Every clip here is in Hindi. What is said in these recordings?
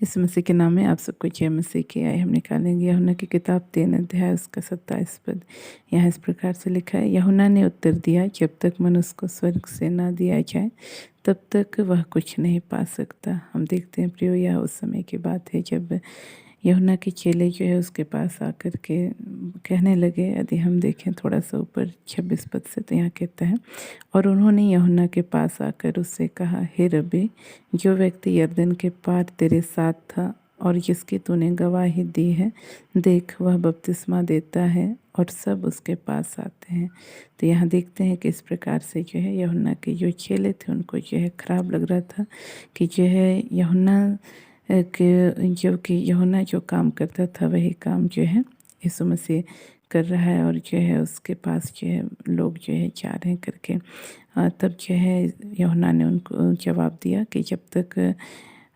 इस मसीह के नाम में आप सबको जय मसीह की। आए हम निकालेंगे यूहन्ना की किताब 3 अध्याय उसका 27 पद। यहाँ इस प्रकार से लिखा है, यूहन्ना ने उत्तर दिया, जब तक मनुष्य को स्वर्ग से ना दिया जाए तब तक वह कुछ नहीं पा सकता। हम देखते हैं प्रियो, यह उस समय की बात है जब यूहन्ना के चेले जो है उसके पास आकर के कहने लगे। यदि हम देखें थोड़ा सा ऊपर 26 पद से, तो यहाँ कहता है, और उन्होंने यूहन्ना के पास आकर उससे कहा, हे रब्बी, जो व्यक्ति यरदन के पार तेरे साथ था और जिसकी तूने गवाही दी है, देख वह बपतिस्मा देता है और सब उसके पास आते हैं। तो यहाँ देखते हैं कि इस प्रकार से जो है यूहन्ना के जो चेले थे उनको जो है खराब लग रहा था कि जो है यूहन्ना कि जो कि यूहन्ना जो काम करता था वही काम जो है यीशु मसीह कर रहा है, और जो है उसके पास जो है लोग जो है जा रहे हैं करके। तब जो है यूहन्ना ने उनको जवाब दिया कि जब तक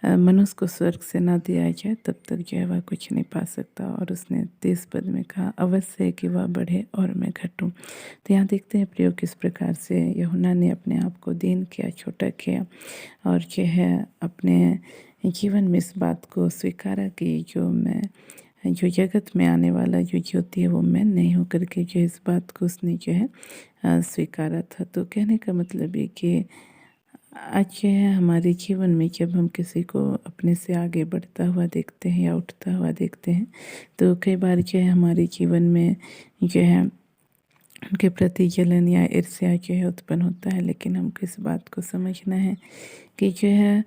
मनुष्य को स्वर्ग से ना दिया जाए तब तक जो है वह कुछ नहीं पा सकता। और उसने 30 पद में कहा, अवश्य है कि वह बढ़े और मैं घटूं। तो यहाँ देखते हैं प्रियो किस प्रकार से यूहन्ना ने अपने आप को दीन किया, छोटा किया, और जो है अपने जीवन में इस बात को स्वीकारा कि जो जगत में आने वाला जो ज्योति है वो मैं नहीं हूँ करके जो इस बात को उसने जो है स्वीकारा था। तो कहने का मतलब ये कि आज जो है हमारे जीवन में जब हम किसी को अपने से आगे बढ़ता हुआ देखते हैं या उठता हुआ देखते हैं, तो कई बार जो है हमारे जीवन में जो है उनके प्रति जलन या ईर्ष्या जो है उत्पन्न होता है। लेकिन हमको इस बात को समझना है कि जो है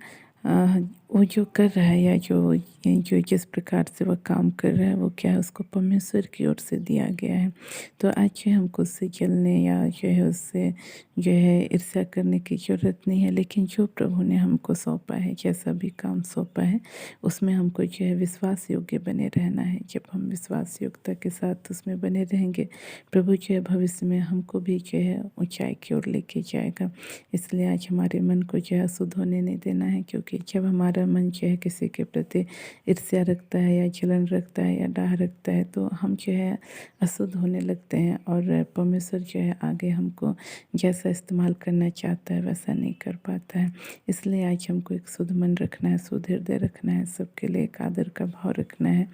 वो जो कर रहा है या जो जो जिस प्रकार से वह काम कर रहा है वो क्या है, उसको परमेश्वर की ओर से दिया गया है। तो आज जो है हमको उससे जलने या जो है उससे जो है ईर्ष्या करने की ज़रूरत नहीं है। लेकिन जो प्रभु ने हमको सौंपा है, जैसा भी काम सौंपा है, उसमें हमको जो है विश्वास योग्य बने रहना है। जब हम विश्वास योग्यता के साथ उसमें बने रहेंगे, प्रभु जो है भविष्य में हमको भी जो है ऊंचाई की ओर लेके जाएगा। इसलिए आज हमारे मन को जो है अशुद्ध होने नहीं देना है, क्योंकि जब हमारा मन जो है किसी के प्रति ईर्ष्या रखता है या जलन रखता है या डाह रखता है, तो हम जो है अशुद्ध होने लगते हैं। और परमेश्वर जो है आगे हमको जैसा इस्तेमाल करना चाहता है वैसा नहीं कर पाता है। इसलिए आज हमको एक शुद्ध मन रखना है, शुद्ध हृदय रखना है, सबके लिए एक आदर का भाव रखना है।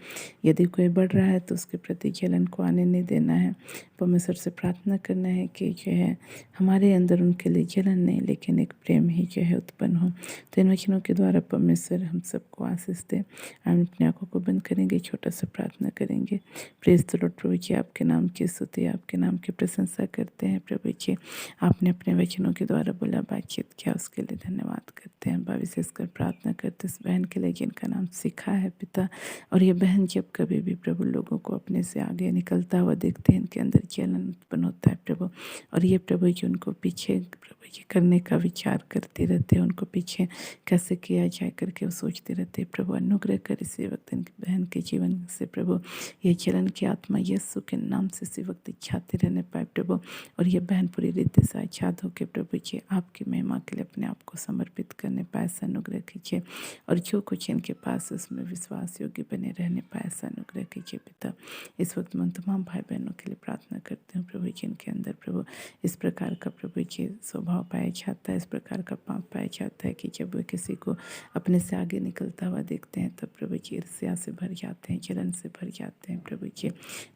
यदि कोई बढ़ रहा है तो उसके प्रति जलन को आने नहीं देना है। परमेश्वर से प्रार्थना करना है कि जो है हमारे अंदर उनके लिए जलन नहीं, लेकिन एक प्रेम ही जो है उत्पन्न हो। तो इन वचनों के द्वारा परमेश्वर हम सबको आशीष दे। हम अपनी आंखों को बंद करेंगे, छोटा सा प्रार्थना करेंगे। Praise the Lord. प्रभु जी, आपके नाम की स्तुति, आपके नाम की प्रशंसा करते हैं। प्रभु जी, आपने अपने वचनों के द्वारा बोला, बातचीत किया, उसके लिए धन्यवाद करते हैं। विशेषकर प्रार्थना करते इस बहन के लिए जिनका नाम शिखा है पिता। और ये बहन जब कभी भी प्रभु लोगों को अपने से आगे निकलता हुआ देखते हैं, इनके अंदर जलन उत्पन्न होता है प्रभु। और ये प्रभु जी उनको पीछे प्रभु जी करने का विचार करते रहते हैं, उनको पीछे कैसे किया जाए करके वो सोचते रहते हैं। प्रभु अनुग्रह कर इसी वक्त इनकी बहन के जीवन से प्रभु ये जलन की आत्मा यीशु के नाम से इसी वक्त छाते रहने पाए प्रभु। और ये बहन पूरी रीति से आजाद होकर प्रभु जी आपकी महिमा के लिए अपने आप को समर्पित करने पाए, ऐसा अनुग्रह कीजिए। और जो कुछ इनके पास उसमें विश्वास योग्य बने रहने पाए, ऐसा अनुग्रह कीजिए पिता। इस वक्त मैं तमाम भाई बहनों के लिए प्रार्थना करती हूँ प्रभु जी, इनके अंदर प्रभु इस प्रकार का प्रभु जी स्वभाव पाया जाता है, इस प्रकार का पाप पाया जाता है कि जब वे किसी को अपने से आगे निकलता हुआ देखते हैं तब प्रभु जी ईर्ष्या से भर जाते हैं, जलन से भर जाते हैं प्रभु जी,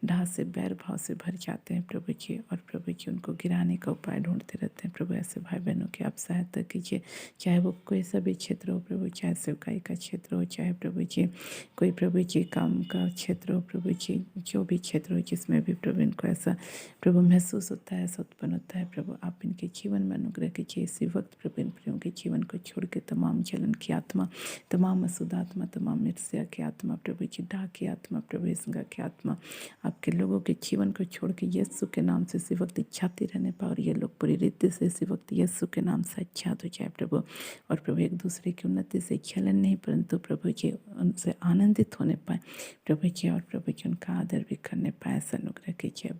डाह से बैर भाव से भर जाते हैं प्रभु जी। और प्रभु जी उनको गिराने का उपाय ढूंढते रहते हैं प्रभु। ऐसे भाई बहनों की आप सहायता कीजिए, चाहे वो कोई सा भी क्षेत्र हो प्रभु, चाहे सेवकाई का क्षेत्र हो, चाहे प्रभु जी कोई प्रभु जी काम का क्षेत्र हो प्रभु जी, जो भी क्षेत्र हो जिसमें भी प्रभु इनको ऐसा प्रभु महसूस होता है, ऐसा उत्पन्न होता है प्रभु, आप इनके जीवन में अनुग्रह कीजिए। इसी वक्त प्रभु इन प्रियों के जीवन को छोड़ के तमाम जलन की आत्मा, तमाम अशुद्ध आत्मा, तमाम ईर्ष्या की आत्मा प्रभु जी, डाह की आत्मा प्रभु, हिंसा की आत्मा आपके लोगों के जीवन को छोड़ के यीशु के नाम से इसी वक्त इच्छाते रहने पाए। और ये लोग पूरी रीति से इसी वक्त यीशु के नाम से आच्छाद हो जाए प्रभु। और प्रभु एक दूसरे की उन्नति से जलन नहीं परंतु प्रभु जी उनसे आनंदित होने पाए प्रभु जी। और प्रभु जी उनका आदर भी करने पाए, ऐसा अनुग्रह कीजिए।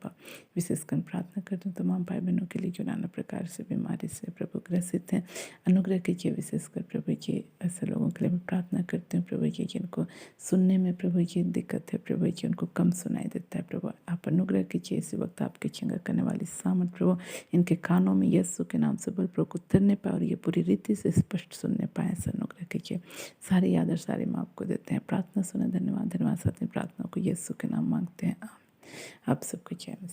विशेषकर प्रार्थना करते हैं तमाम भाई बहनों के लिए जो नाना प्रकार से बीमारी से प्रभु ग्रसित हैं, अनुग्रह कीजिए। विशेषकर प्रभु जी ऐसे लोगों के लिए मैं प्रार्थना करती हूँ प्रभु जी जिनको सुनने में प्रभु जी दिक्कत है, प्रभु जी उनको कम सुनाई देता है, प्रभु आप अनुग्रह कीजिए इसी वक्त आपके चंगा करने वाली सामर्थ प्रभु इनके कानों में यीशु के नाम से बल प्रभु को उतरने पाए और ये पूरी रीति से स्पष्ट सुनने पाए। ऐसा अनुग्रह कीजिए। सारी आदर सारी माँ आपको देते हैं। प्रार्थना सुने, धन्यवाद धन्यवाद। साथ में प्रार्थना को यीशु के नाम मांगते हैं। आप सबको जय मसीह।